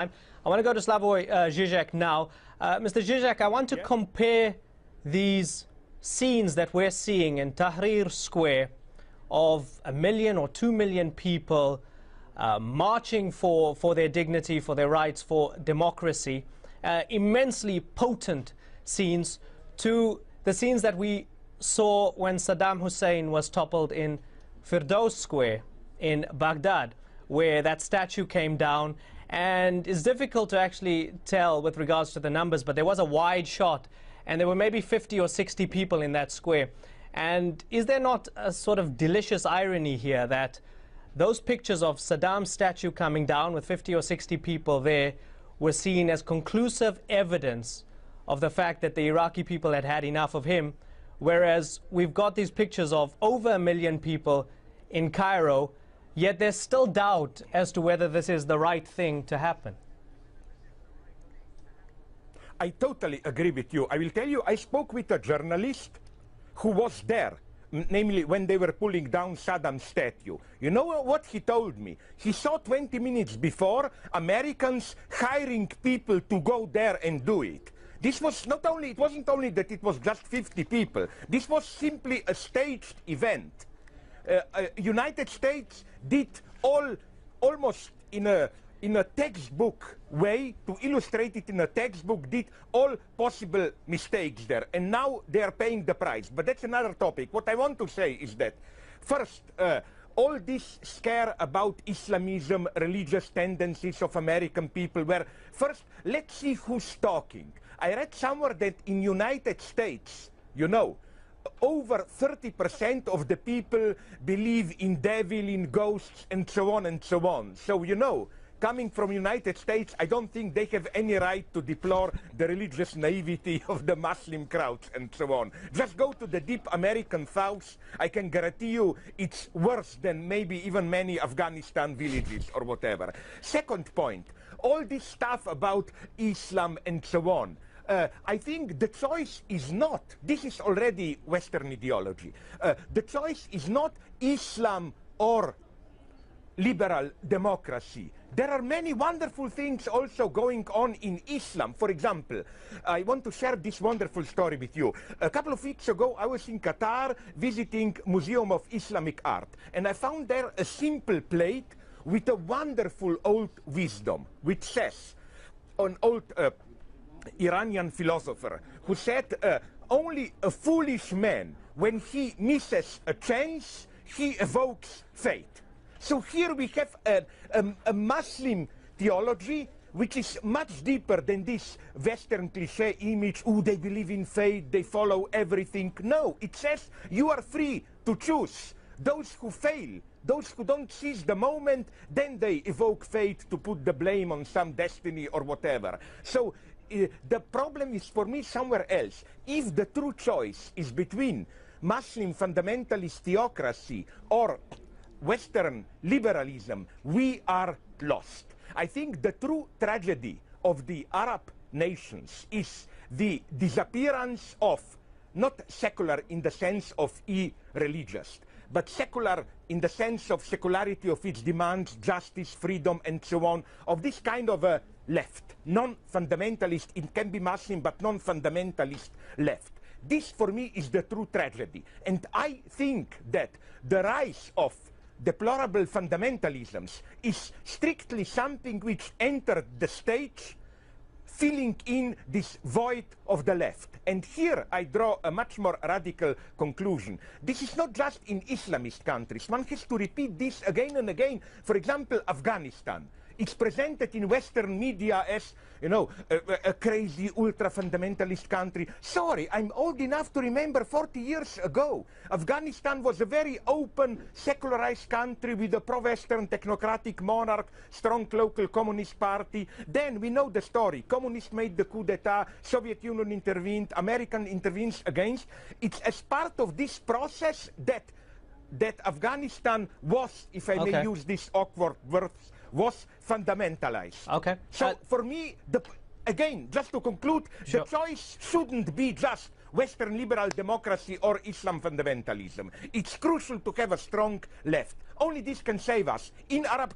I want to go to Slavoj Žižek now. Mr. Žižek, I want to compare these scenes that we're seeing in Tahrir Square of 1 million or 2 million people marching for their dignity, for their rights, for democracy, immensely potent scenes, to the scenes that we saw when Saddam Hussein was toppled in Firdaus Square in Baghdad, where that statue came down. And it's difficult to actually tell with regards to the numbers, but there was a wide shot, and there were maybe 50 or 60 people in that square. And is there not a sort of delicious irony here that those pictures of Saddam's statue coming down with 50 or 60 people there were seen as conclusive evidence of the fact that the Iraqi people had had enough of him, whereas we've got these pictures of over 1 million people in Cairo, yet there's still doubt as to whether this is the right thing to happen? I totally agree with you. I will tell you, I spoke with a journalist who was there, namely when they were pulling down Saddam's statue. You know what he told me? He saw 20 minutes before Americans hiring people to go there and do it. This was not only, it wasn't only that it was just 50 people. This was simply a staged event. United States did almost in a textbook way, to illustrate it in a textbook, did all possible mistakes there, and now they are paying the price. But that's another topic. What I want to say is that, first, all this scare about Islamism, religious tendencies of American people, where, first, let's see who's talking. I read somewhere that in United States, you know, over 30% of the people believe in devil, in ghosts, and so on and so on. So, you know, coming from United States, I don't think they have any right to deplore the religious naivety of the Muslim crowds and so on. Just go to the deep American South. I can guarantee you it's worse than maybe even many Afghanistan villages or whatever. Second point, all this stuff about Islam and so on. I think the choice is not, this is already Western ideology, the choice is not Islam or liberal democracy. There are many wonderful things also going on in Islam. For example, I want to share this wonderful story with you. A couple of weeks ago, I was in Qatar visiting Museum of Islamic Art, and I found there a simple plate with a wonderful old wisdom, which says, an old Iranian philosopher who said, only a foolish man, when he misses a chance, he evokes fate. So here we have a Muslim theology which is much deeper than this Western cliché image, oh, they believe in fate, they follow everything. No, it says you are free to choose. Those who fail, those who don't seize the moment, then they evoke fate to put the blame on some destiny or whatever. So the problem is for me somewhere else. If the true choice is between Muslim fundamentalist theocracy or Western liberalism, we are lost. I think the true tragedy of the Arab nations is the disappearance of, not secular in the sense of irreligious, but secular in the sense of secularity of its demands, justice, freedom, and so on, of this kind of a left, non-fundamentalist, it can be Muslim, but non-fundamentalist left. This, for me, is the true tragedy. And I think that the rise of deplorable fundamentalisms is strictly something which entered the stage, filling in this void of the left. And here I draw a much more radical conclusion. This is not just in Islamist countries. One has to repeat this again and again. For example, Afghanistan. It's presented in Western media as, you know, a crazy ultra-fundamentalist country. Sorry, I'm old enough to remember 40 years ago. Afghanistan was a very open, secularized country with a pro-Western technocratic monarch, strong local communist party. Then we know the story. Communists made the coup d'etat, Soviet Union intervened, American intervenes against. It's as part of this process that Afghanistan was, if I may use this awkward word, was fundamentalized. Okay. So for me, again, just to conclude, the choice shouldn't be just Western liberal democracy or Islam fundamentalism. It's crucial to have a strong left. Only this can save us in Arab